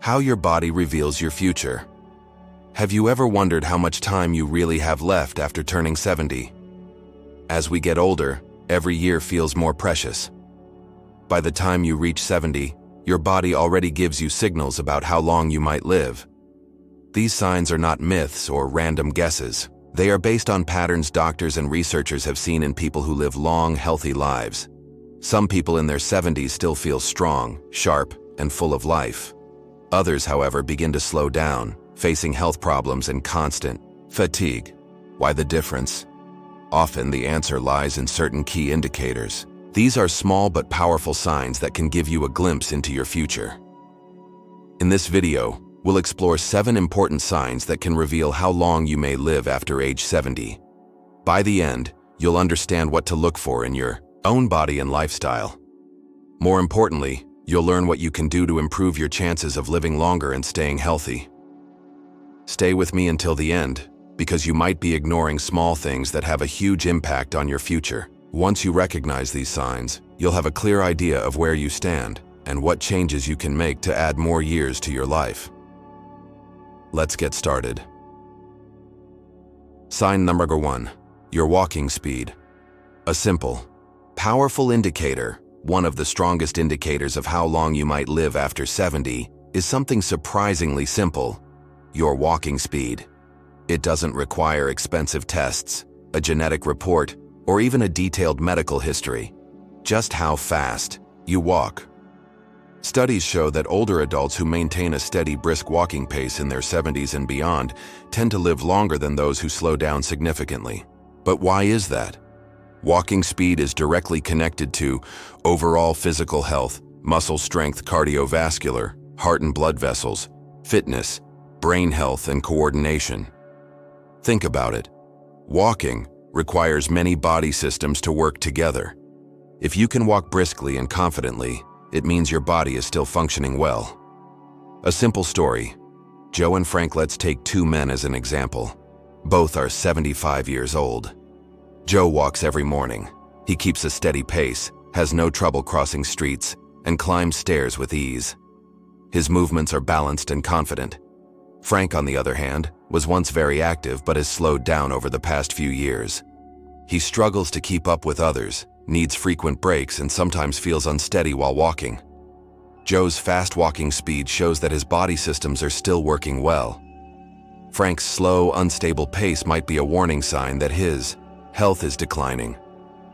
How your body reveals your future. Have you ever wondered how much time you really have left after turning 70? As we get older, every year feels more precious. By the time you reach 70, your body already gives you signals about how long you might live. These signs are not myths or random guesses. They are based on patterns doctors and researchers have seen in people who live long, healthy lives. Some people in their 70s still feel strong, sharp, and full of life. Others, however, begin to slow down, facing health problems and constant fatigue. Why the difference? Often the answer lies in certain key indicators. These are small but powerful signs that can give you a glimpse into your future. In this video, we'll explore 7 important signs that can reveal how long you may live after age 70. By the end, you'll understand what to look for in your own body and lifestyle. More importantly, you'll learn what you can do to improve your chances of living longer and staying healthy. Stay with me until the end, because you might be ignoring small things that have a huge impact on your future. Once you recognize these signs, you'll have a clear idea of where you stand and what changes you can make to add more years to your life. Let's get started. Sign number 1, your walking speed. A simple, powerful indicator, one of the strongest indicators of how long you might live after 70, is something surprisingly simple: your walking speed. It doesn't require expensive tests, a genetic report, or even a detailed medical history. Just how fast you walk. Studies show that older adults who maintain a steady, brisk walking pace in their 70s and beyond tend to live longer than those who slow down significantly. But why is that? Walking speed is directly connected to overall physical health, muscle strength, cardiovascular, heart and blood vessels, fitness, brain health, and coordination. Think about it. Walking requires many body systems to work together. If you can walk briskly and confidently, it means your body is still functioning well. A simple story. Joe and Frank, let's take 2 men as an example. Both are 75 years old. Joe walks every morning. He keeps a steady pace, has no trouble crossing streets, and climbs stairs with ease. His movements are balanced and confident. Frank, on the other hand, was once very active but has slowed down over the past few years. He struggles to keep up with others, needs frequent breaks, and sometimes feels unsteady while walking. Joe's fast walking speed shows that his body systems are still working well. Frank's slow, unstable pace might be a warning sign that his health is declining.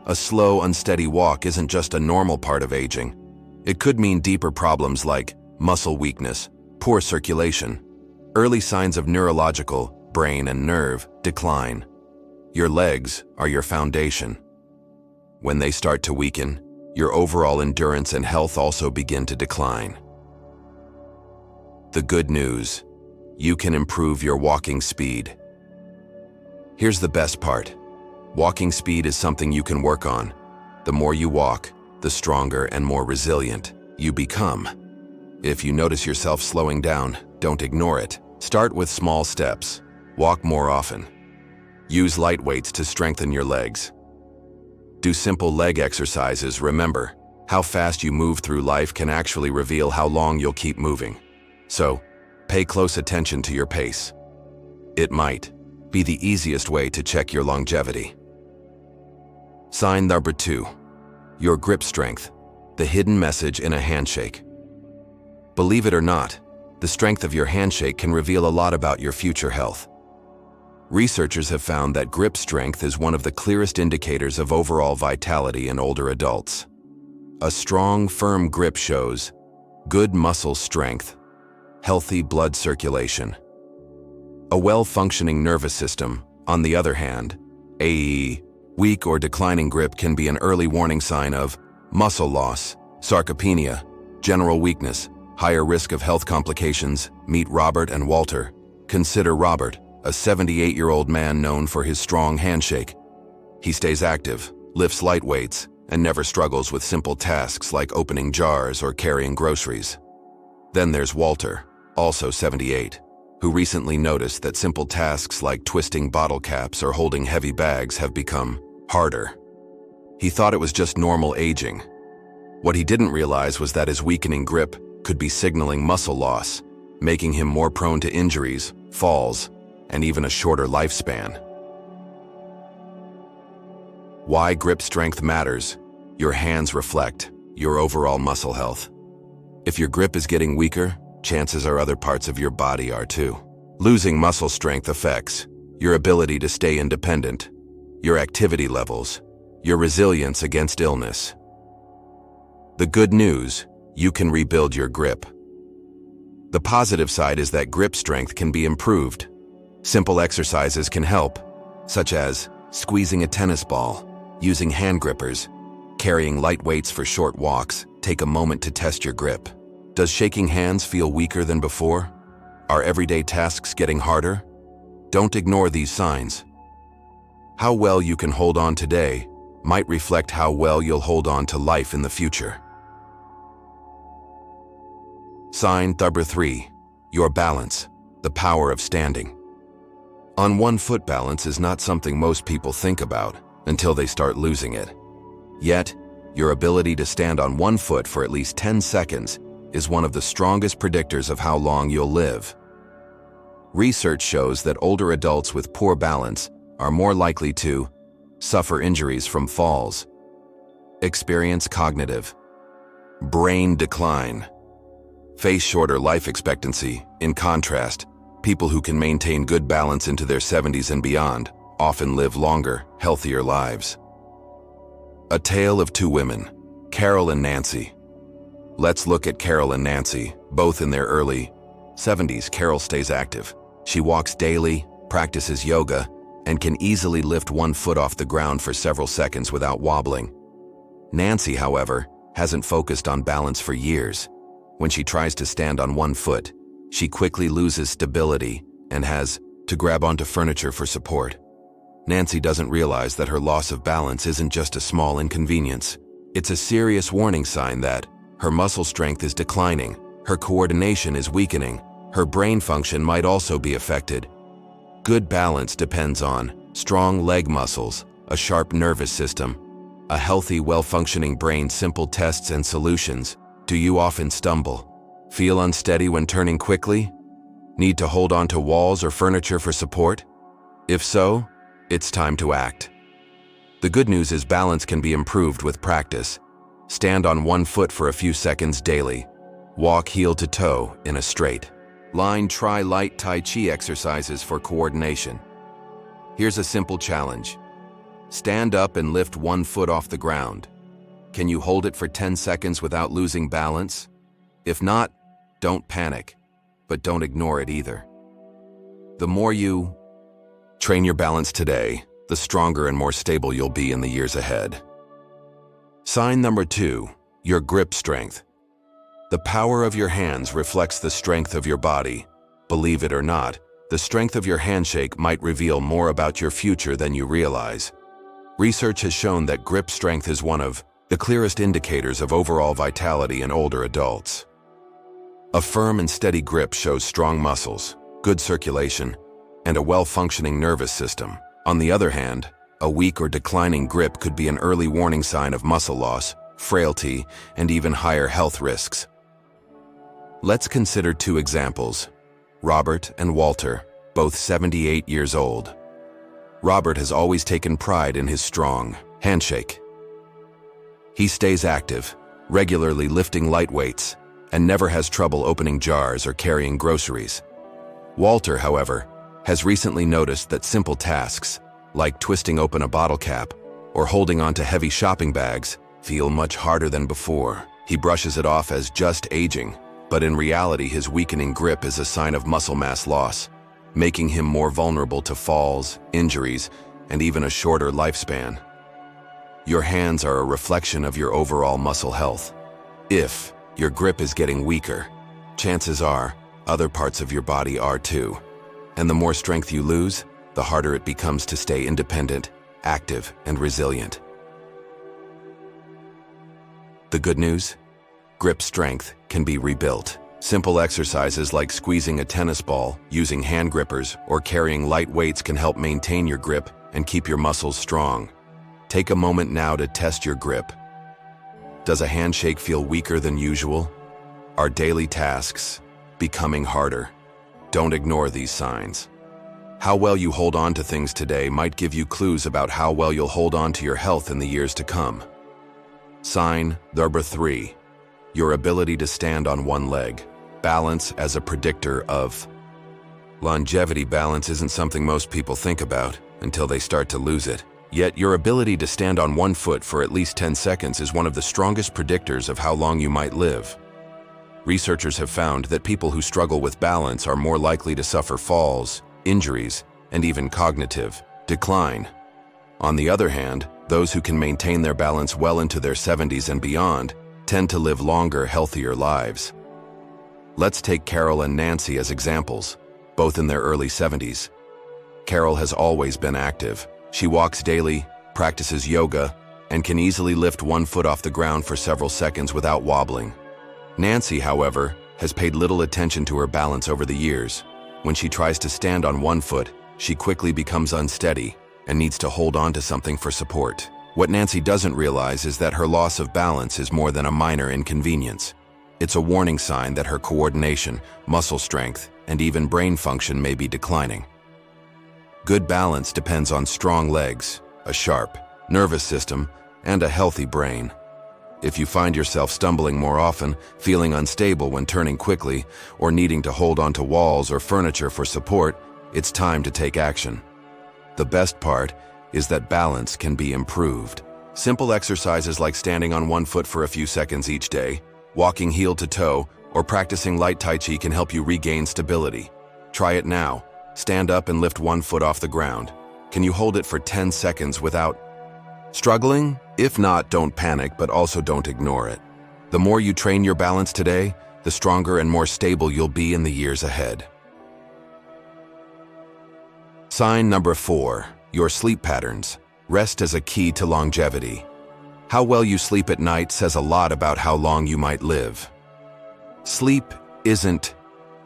A slow, unsteady walk isn't just a normal part of aging. It could mean deeper problems like muscle weakness, poor circulation, early signs of neurological, brain and nerve decline. Your legs are your foundation. When they start to weaken, your overall endurance and health also begin to decline. The good news: you can improve your walking speed. Here's the best part. Walking speed is something you can work on. The more you walk, the stronger and more resilient you become. If you notice yourself slowing down, don't ignore it. Start with small steps. Walk more often. Use light weights to strengthen your legs. Do simple leg exercises. Remember, how fast you move through life can actually reveal how long you'll keep moving. So, pay close attention to your pace. It might be the easiest way to check your longevity. Sign number 2, your grip strength, the hidden message in a handshake. Believe it or not, the strength of your handshake can reveal a lot about your future health. Researchers have found that grip strength is one of the clearest indicators of overall vitality in older adults. A strong, firm grip shows good muscle strength, healthy blood circulation. A well-functioning nervous system, on the other hand, a weak or declining grip can be an early warning sign of muscle loss, sarcopenia, general weakness, higher risk of health complications. Meet Robert and Walter. Consider Robert, a 78-year-old man known for his strong handshake. He stays active, lifts light weights, and never struggles with simple tasks like opening jars or carrying groceries. Then there's Walter, also 78, who recently noticed that simple tasks like twisting bottle caps or holding heavy bags have become harder. He thought it was just normal aging. What he didn't realize was that his weakening grip could be signaling muscle loss, making him more prone to injuries, falls, and even a shorter lifespan. Why grip strength matters. Your hands reflect your overall muscle health. If your grip is getting weaker, chances are other parts of your body are too. Losing muscle strength affects your ability to stay independent, your activity levels, your resilience against illness. The good news, you can rebuild your grip. The positive side is that grip strength can be improved. Simple exercises can help, such as squeezing a tennis ball, using hand grippers, carrying light weights for short walks. Take a moment to test your grip. Does shaking hands feel weaker than before? Are everyday tasks getting harder? Don't ignore these signs. How well you can hold on today might reflect how well you'll hold on to life in the future. Sign number 3, your balance, the power of standing. On one foot balance is not something most people think about until they start losing it. Yet, your ability to stand on one foot for at least 10 seconds is one of the strongest predictors of how long you'll live. Research shows that older adults with poor balance are more likely to suffer injuries from falls, experience cognitive, brain decline, face shorter life expectancy. In contrast, people who can maintain good balance into their 70s and beyond often live longer, healthier lives. A tale of two women, Carol and Nancy. Let's look at Carol and Nancy, both in their early 70s. Carol stays active. She walks daily, practices yoga, and can easily lift one foot off the ground for several seconds without wobbling. Nancy, however, hasn't focused on balance for years. When she tries to stand on one foot, she quickly loses stability and has to grab onto furniture for support. Nancy doesn't realize that her loss of balance isn't just a small inconvenience. It's a serious warning sign that her muscle strength is declining, her coordination is weakening, her brain function might also be affected. Good balance depends on strong leg muscles, a sharp nervous system, a healthy, well-functioning brain. Simple tests and solutions. Do you often stumble? Feel unsteady when turning quickly? Need to hold on to walls or furniture for support? If so, it's time to act. The good news is balance can be improved with practice. Stand on one foot for a few seconds daily. Walk heel to toe in a straight line. Try light Tai Chi exercises for coordination. Here's a simple challenge. Stand up and lift one foot off the ground. Can you hold it for 10 seconds without losing balance? If not, don't panic, but don't ignore it either. The more you train your balance today, the stronger and more stable you'll be in the years ahead. Sign number 2, your grip strength. The power of your hands reflects the strength of your body. Believe it or not, the strength of your handshake might reveal more about your future than you realize. Research has shown that grip strength is one of the clearest indicators of overall vitality in older adults. A firm and steady grip shows strong muscles, good circulation, and a well-functioning nervous system. On the other hand, a weak or declining grip could be an early warning sign of muscle loss, frailty, and even higher health risks. Let's consider 2 examples. Robert and Walter, both 78 years old. Robert has always taken pride in his strong handshake. He stays active, regularly lifting light weights, and never has trouble opening jars or carrying groceries. Walter, however, has recently noticed that simple tasks, like twisting open a bottle cap or holding onto heavy shopping bags, feel much harder than before. He brushes it off as just aging, but in reality his weakening grip is a sign of muscle mass loss, making him more vulnerable to falls, injuries, and even a shorter lifespan. Your hands are a reflection of your overall muscle health. If your grip is getting weaker, chances are other parts of your body are too. And the more strength you lose, the harder it becomes to stay independent, active, and resilient. The good news? Grip strength can be rebuilt. Simple exercises like squeezing a tennis ball, using hand grippers, or carrying light weights can help maintain your grip and keep your muscles strong. Take a moment now to test your grip. Does a handshake feel weaker than usual? Are daily tasks becoming harder. Don't ignore these signs. How well you hold on to things today might give you clues about how well you'll hold on to your health in the years to come. Sign number 3. Your ability to stand on one leg. Balance as a predictor of longevity. Balance isn't something most people think about until they start to lose it. Yet your ability to stand on one foot for at least 10 seconds is one of the strongest predictors of how long you might live. Researchers have found that people who struggle with balance are more likely to suffer falls, injuries, and even cognitive decline. On the other hand, those who can maintain their balance well into their 70s and beyond tend to live longer, healthier lives. Let's take Carol and Nancy as examples, both in their early 70s. Carol has always been active. She walks daily, practices yoga, and can easily lift one foot off the ground for several seconds without wobbling. Nancy, however, has paid little attention to her balance over the years. When she tries to stand on one foot, she quickly becomes unsteady and needs to hold on to something for support. What Nancy doesn't realize is that her loss of balance is more than a minor inconvenience. It's a warning sign that her coordination, muscle strength, and even brain function may be declining. Good balance depends on strong legs, a sharp nervous system, and a healthy brain. If you find yourself stumbling more often, feeling unstable when turning quickly, or needing to hold onto walls or furniture for support, it's time to take action. The best part is that balance can be improved. Simple exercises like standing on one foot for a few seconds each day, walking heel to toe, or practicing light Tai Chi can help you regain stability. Try it now. Stand up and lift one foot off the ground. Can you hold it for 10 seconds without struggling? If not, don't panic, but also don't ignore it. The more you train your balance today, the stronger and more stable you'll be in the years ahead. Sign number 4. Your sleep patterns. Rest as a key to longevity. How well you sleep at night says a lot about how long you might live. Sleep isn't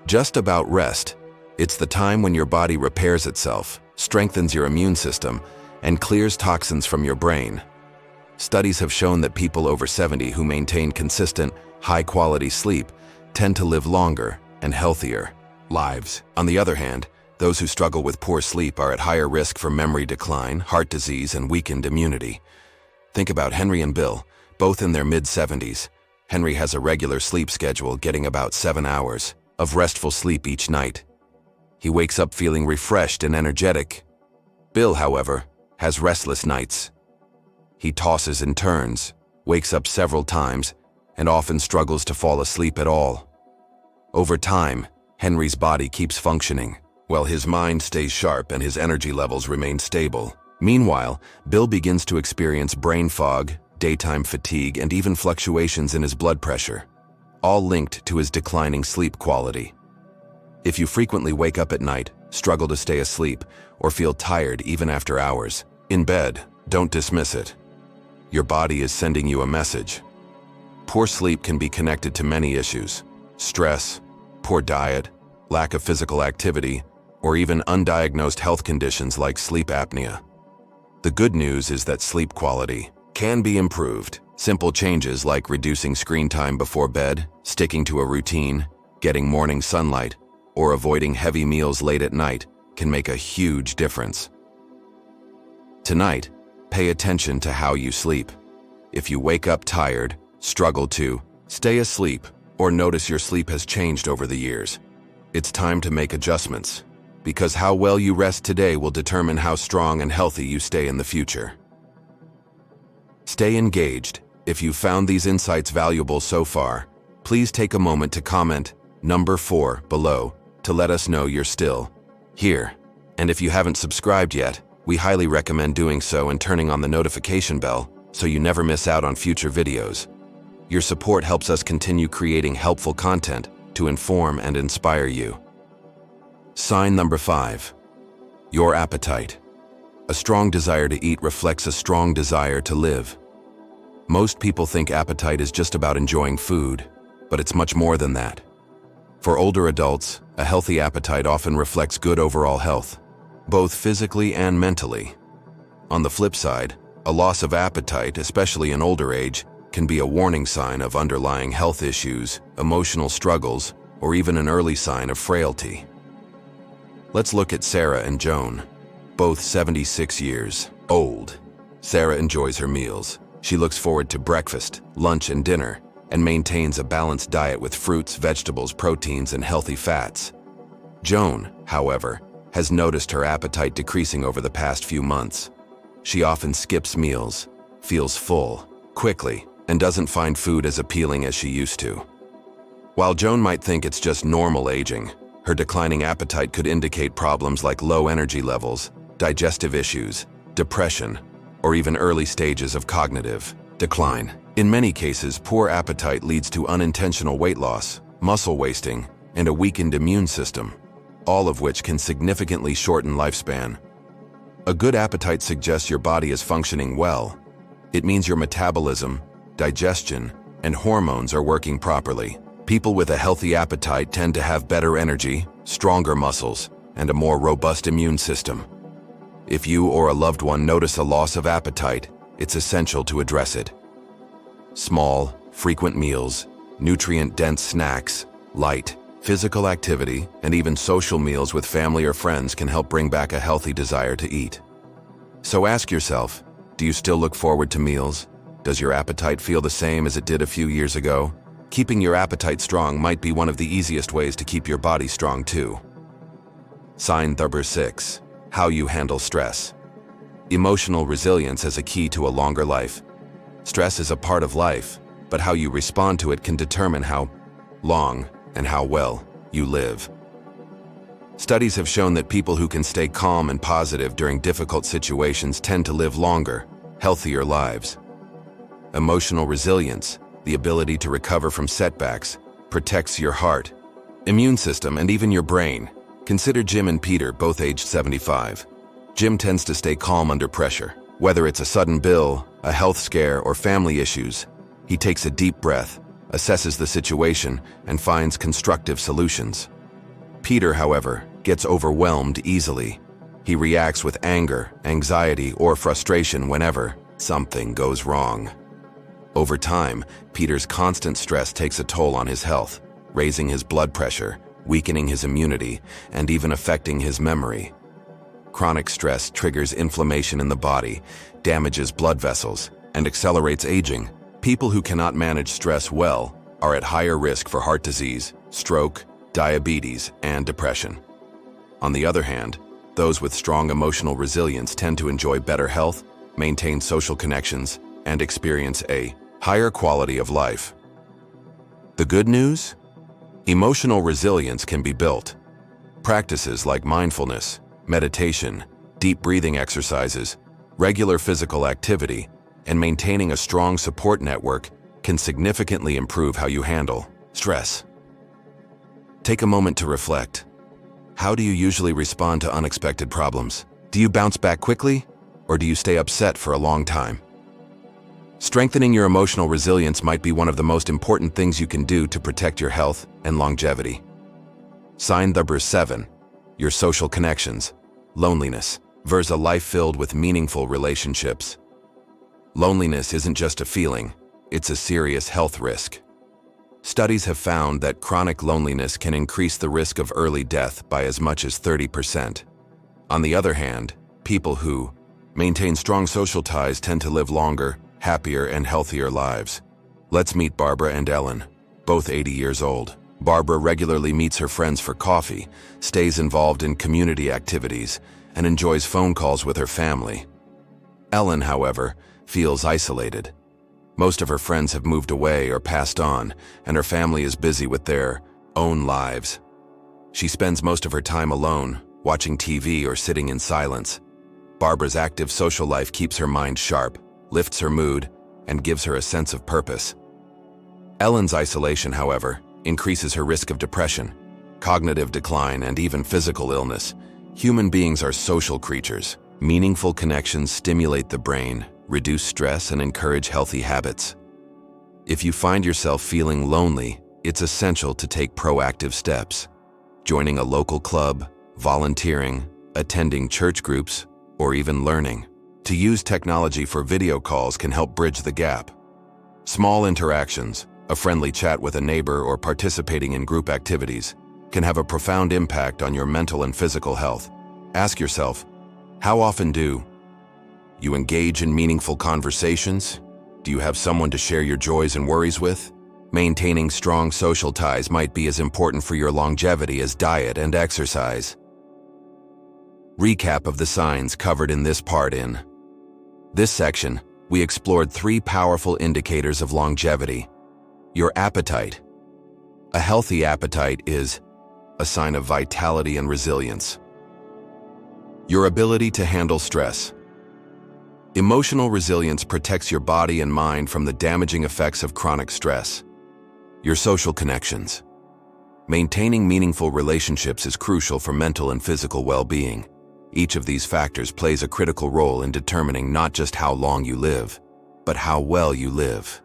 just about rest. It's the time when your body repairs itself, strengthens your immune system, and clears toxins from your brain. Studies have shown that people over 70 who maintain consistent, high-quality sleep tend to live longer and healthier lives. On the other hand, those who struggle with poor sleep are at higher risk for memory decline, heart disease, and weakened immunity. Think about Henry and Bill, both in their mid-70s. Henry has a regular sleep schedule, getting about 7 hours of restful sleep each night. He wakes up feeling refreshed and energetic. Bill, however, has restless nights. He tosses and turns, wakes up several times, and often struggles to fall asleep at all. Over time, Henry's body keeps functioning, while his mind stays sharp and his energy levels remain stable. Meanwhile, Bill begins to experience brain fog, daytime fatigue, and even fluctuations in his blood pressure, all linked to his declining sleep quality. If you frequently wake up at night, struggle to stay asleep, or feel tired even after hours in bed, don't dismiss it. Your body is sending you a message. Poor sleep can be connected to many issues: stress, poor diet, lack of physical activity, or even undiagnosed health conditions like sleep apnea. The good news is that sleep quality can be improved. Simple changes like reducing screen time before bed, sticking to a routine, getting morning sunlight, or avoiding heavy meals late at night can make a huge difference. Tonight, pay attention to how you sleep. If you wake up tired, struggle to stay asleep, or notice your sleep has changed over the years, it's time to make adjustments, because how well you rest today will determine how strong and healthy you stay in the future. Stay engaged. If you found these insights valuable so far, please take a moment to comment number 4 below to let us know you're still here. And if you haven't subscribed yet, we highly recommend doing so and turning on the notification bell so you never miss out on future videos. Your support helps us continue creating helpful content to inform and inspire you. Sign number 5. Your appetite. A strong desire to eat reflects a strong desire to live. Most people think appetite is just about enjoying food, but it's much more than that. For older adults, a healthy appetite often reflects good overall health, both physically and mentally. On the flip side, a loss of appetite, especially in older age, can be a warning sign of underlying health issues, emotional struggles, or even an early sign of frailty. Let's look at Sarah and Joan, both 76 years old. Sarah enjoys her meals. She looks forward to breakfast, lunch, and dinner, and maintains a balanced diet with fruits, vegetables, proteins, and healthy fats. Joan, however, has noticed her appetite decreasing over the past few months. She often skips meals, feels full quickly, and doesn't find food as appealing as she used to. While Joan might think it's just normal aging, her declining appetite could indicate problems like low energy levels, digestive issues, depression, or even early stages of cognitive decline. In many cases, poor appetite leads to unintentional weight loss, muscle wasting, and a weakened immune system, all of which can significantly shorten lifespan. A good appetite suggests your body is functioning well. It means your metabolism, digestion, and hormones are working properly. People with a healthy appetite tend to have better energy, stronger muscles, and a more robust immune system. If you or a loved one notice a loss of appetite, it's essential to address it. Small, frequent meals, nutrient-dense snacks, light, physical activity, and even social meals with family or friends can help bring back a healthy desire to eat. So ask yourself, do you still look forward to meals? Does your appetite feel the same as it did a few years ago? Keeping your appetite strong might be one of the easiest ways to keep your body strong too. Sign number 6. How you handle stress. Emotional resilience is a key to a longer life. Stress is a part of life, but how you respond to it can determine how long and how well you live. Studies have shown that people who can stay calm and positive during difficult situations tend to live longer, healthier lives. Emotional resilience, the ability to recover from setbacks, protects your heart, immune system, and even your brain. Consider Jim and Peter, both aged 75. Jim tends to stay calm under pressure. Whether it's a sudden bill, a health scare, or family issues, he takes a deep breath, assesses the situation, and finds constructive solutions. Peter, however, gets overwhelmed easily. He reacts with anger, anxiety, or frustration whenever something goes wrong. Over time, Peter's constant stress takes a toll on his health, raising his blood pressure, weakening his immunity, and even affecting his memory. Chronic stress triggers inflammation in the body, damages blood vessels, and accelerates aging. People who cannot manage stress well are at higher risk for heart disease, stroke, diabetes, and depression. On the other hand, those with strong emotional resilience tend to enjoy better health, maintain social connections, and experience a higher quality of life. The good news? Emotional resilience can be built. Practices like mindfulness, meditation, deep breathing exercises, regular physical activity, and maintaining a strong support network can significantly improve how you handle stress. Take a moment to reflect. How do you usually respond to unexpected problems? Do you bounce back quickly, or do you stay upset for a long time? Strengthening your emotional resilience might be one of the most important things you can do to protect your health and longevity. Sign number 7. Your social connections. Loneliness versus a life filled with meaningful relationships. Loneliness isn't just a feeling, it's a serious health risk. Studies have found that chronic loneliness can increase the risk of early death by as much as 30%. On the other hand, people who maintain strong social ties tend to live longer, happier, and healthier lives. Let's meet Barbara and Ellen, both 80 years old. Barbara regularly meets her friends for coffee, stays involved in community activities, and enjoys phone calls with her family. Ellen, however, feels isolated. Most of her friends have moved away or passed on, and her family is busy with their own lives. She spends most of her time alone, watching TV or sitting in silence. Barbara's active social life keeps her mind sharp, lifts her mood, and gives her a sense of purpose. Ellen's isolation, however, increases her risk of depression, cognitive decline, and even physical illness. Human beings are social creatures. Meaningful connections stimulate the brain, reduce stress, and encourage healthy habits. If you find yourself feeling lonely, it's essential to take proactive steps. Joining a local club, volunteering, attending church groups, or even learning to use technology for video calls can help bridge the gap. Small interactions, A friendly chat with a neighbor or participating in group activities can have a profound impact on your mental and physical health. Ask yourself, how often do you engage in meaningful conversations? Do you have someone to share your joys and worries with? Maintaining strong social ties might be as important for your longevity as diet and exercise. Recap of the signs covered in this part. In this section, we explored 3 powerful indicators of longevity. Your appetite. A healthy appetite is a sign of vitality and resilience. Your ability to handle stress. Emotional resilience protects your body and mind from the damaging effects of chronic stress. Your social connections. Maintaining meaningful relationships is crucial for mental and physical well-being. Each of these factors plays a critical role in determining not just how long you live, but how well you live.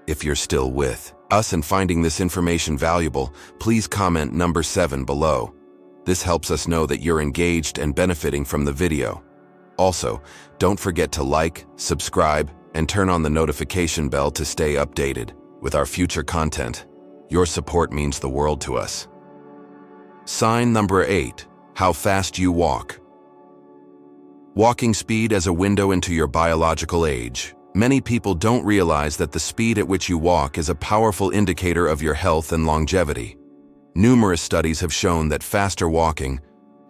If you're still with us and finding this information valuable, please comment number 7 below. This helps us know that you're engaged and benefiting from the video. Also, don't forget to like, subscribe, and turn on the notification bell to stay updated with our future content. Your support means the world to us. Sign number 8. How fast you walk. Walking speed as a window into your biological age. Many people don't realize that the speed at which you walk is a powerful indicator of your health and longevity. Numerous studies have shown that faster walking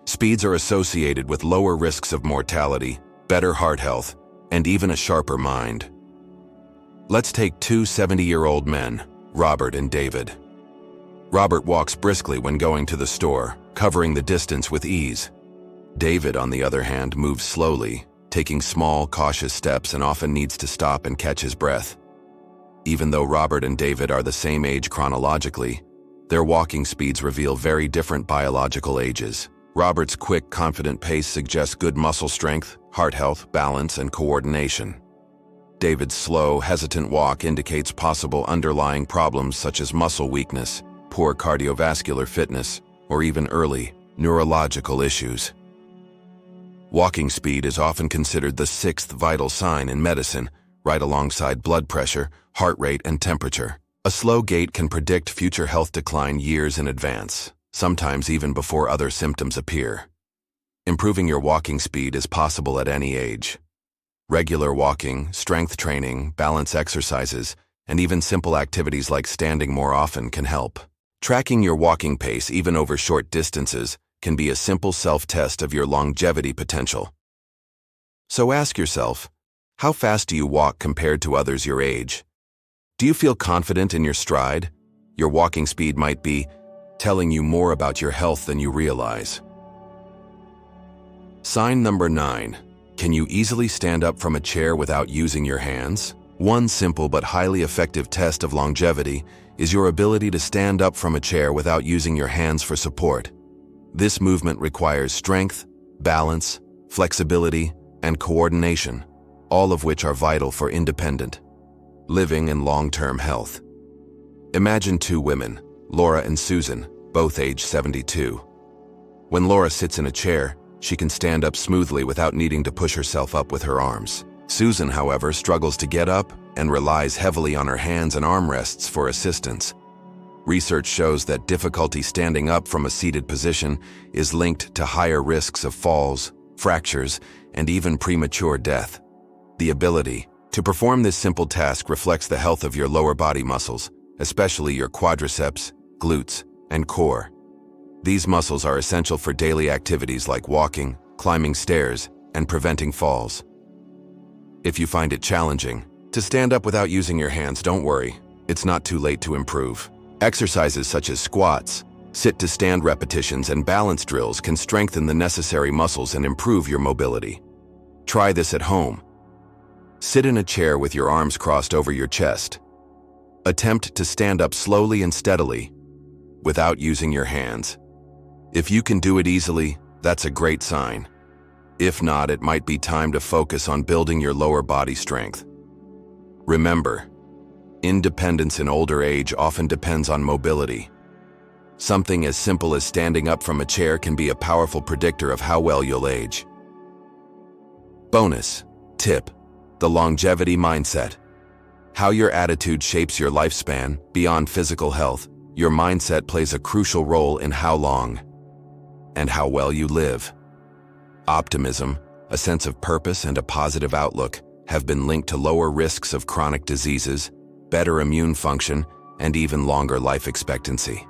speeds are associated with lower risks of mortality, better heart health, and even a sharper mind. Let's take 2 70-year-old men, Robert and David. Robert walks briskly when going to the store, covering the distance with ease. David, on the other hand, moves slowly, taking small, cautious steps and often needs to stop and catch his breath. Even though Robert and David are the same age chronologically, their walking speeds reveal very different biological ages. Robert's quick, confident pace suggests good muscle strength, heart health, balance, and coordination. David's slow, hesitant walk indicates possible underlying problems such as muscle weakness, poor cardiovascular fitness, or even early neurological issues. Walking speed is often considered the 6th vital sign in medicine, right alongside blood pressure, heart rate, and temperature. A slow gait can predict future health decline years in advance, sometimes even before other symptoms appear. Improving your walking speed is possible at any age. Regular walking, strength training, balance exercises, and even simple activities like standing more often can help. Tracking your walking pace even over short distances can be a simple self-test of your longevity potential. So ask yourself, how fast do you walk compared to others your age? Do you feel confident in your stride? Your walking speed might be telling you more about your health than you realize. Sign number 9. Can you easily stand up from a chair without using your hands? One simple but highly effective test of longevity is your ability to stand up from a chair without using your hands for support. This movement requires strength, balance, flexibility, and coordination, all of which are vital for independent living and long-term health. Imagine 2 women, Laura and Susan, both age 72. When Laura sits in a chair, she can stand up smoothly without needing to push herself up with her arms. Susan, however, struggles to get up and relies heavily on her hands and armrests for assistance. Research shows that difficulty standing up from a seated position is linked to higher risks of falls, fractures, and even premature death. The ability to perform this simple task reflects the health of your lower body muscles, especially your quadriceps, glutes, and core. These muscles are essential for daily activities like walking, climbing stairs, and preventing falls. If you find it challenging to stand up without using your hands, don't worry. It's not too late to improve. Exercises such as squats, sit-to-stand repetitions, and balance drills can strengthen the necessary muscles and improve your mobility. Try this at home. Sit in a chair with your arms crossed over your chest. Attempt to stand up slowly and steadily, without using your hands. If you can do it easily, that's a great sign. If not, it might be time to focus on building your lower body strength. Remember, independence in older age often depends on mobility. Something as simple as standing up from a chair can be a powerful predictor of how well you'll age. Bonus tip: the longevity mindset. How your attitude shapes your lifespan. Beyond physical health, your mindset plays a crucial role in how long and how well you live. Optimism, a sense of purpose, and a positive outlook have been linked to lower risks of chronic diseases, better immune function, and even longer life expectancy.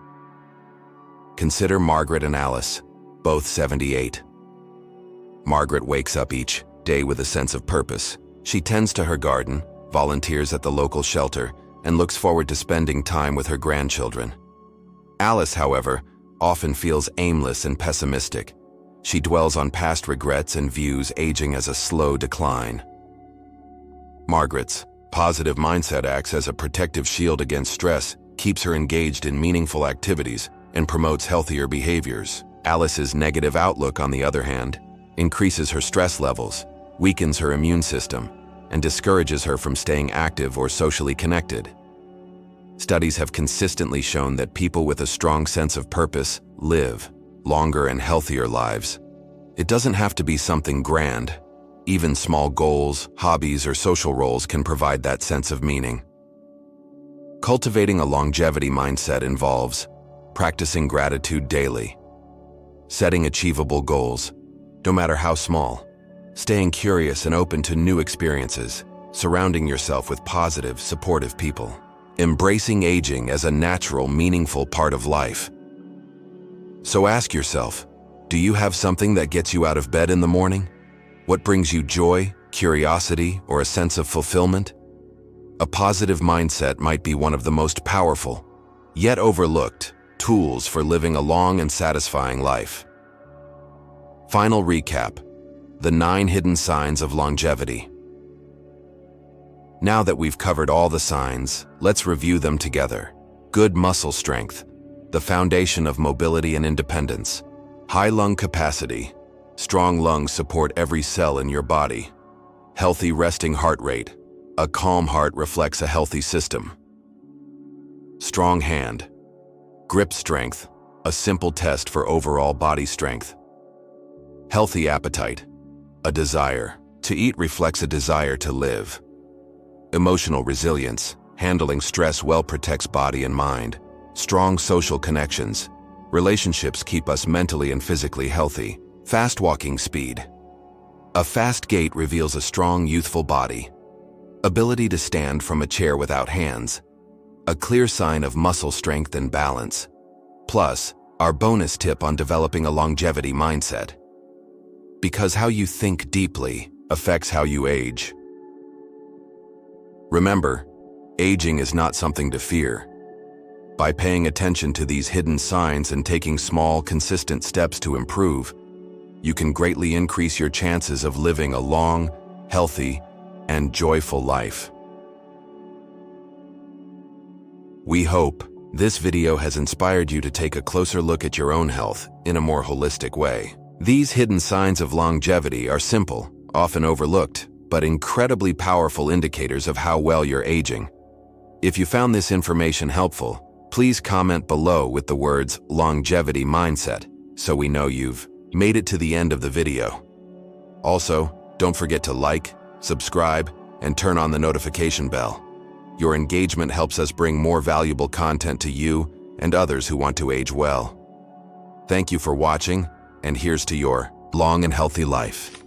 Consider Margaret and Alice, both 78. Margaret wakes up each day with a sense of purpose. She tends to her garden, volunteers at the local shelter, and looks forward to spending time with her grandchildren. Alice, however, often feels aimless and pessimistic. She dwells on past regrets and views aging as a slow decline. Margaret's positive mindset acts as a protective shield against stress, keeps her engaged in meaningful activities, and promotes healthier behaviors. Alice's negative outlook, on the other hand, increases her stress levels, weakens her immune system, and discourages her from staying active or socially connected. Studies have consistently shown that people with a strong sense of purpose live longer and healthier lives. It doesn't have to be something grand. Even small goals, hobbies, or social roles can provide that sense of meaning. Cultivating a longevity mindset involves practicing gratitude daily, setting achievable goals, no matter how small, staying curious and open to new experiences, surrounding yourself with positive, supportive people, embracing aging as a natural, meaningful part of life. So ask yourself, do you have something that gets you out of bed in the morning? What brings you joy, curiosity, or a sense of fulfillment? A positive mindset might be one of the most powerful, yet overlooked, tools for living a long and satisfying life. Final recap: the 9 hidden signs of longevity. Now that we've covered all the signs, let's review them together. Good muscle strength, the foundation of mobility and independence. High lung capacity, strong lungs support every cell in your body. Healthy resting heart rate, a calm heart reflects a healthy system. Strong hand, grip strength, a simple test for overall body strength. Healthy appetite, a desire to eat reflects a desire to live. Emotional resilience, handling stress well protects body and mind. Strong social connections, relationships keep us mentally and physically healthy. Fast walking speed, a fast gait reveals a strong, youthful body. Ability to stand from a chair without hands, a clear sign of muscle strength and balance. Plus, our bonus tip on developing a longevity mindset. Because how you think deeply affects how you age. Remember, aging is not something to fear. By paying attention to these hidden signs and taking small, consistent steps to improve, you can greatly increase your chances of living a long, healthy, and joyful life. We hope this video has inspired you to take a closer look at your own health in a more holistic way. These hidden signs of longevity are simple, often overlooked, but incredibly powerful indicators of how well you're aging. If you found this information helpful, please comment below with the words longevity mindset so we know you've made it to the end of the video. Also, don't forget to like, subscribe, and turn on the notification bell. Your engagement helps us bring more valuable content to you and others who want to age well. Thank you for watching, and here's to your long and healthy life.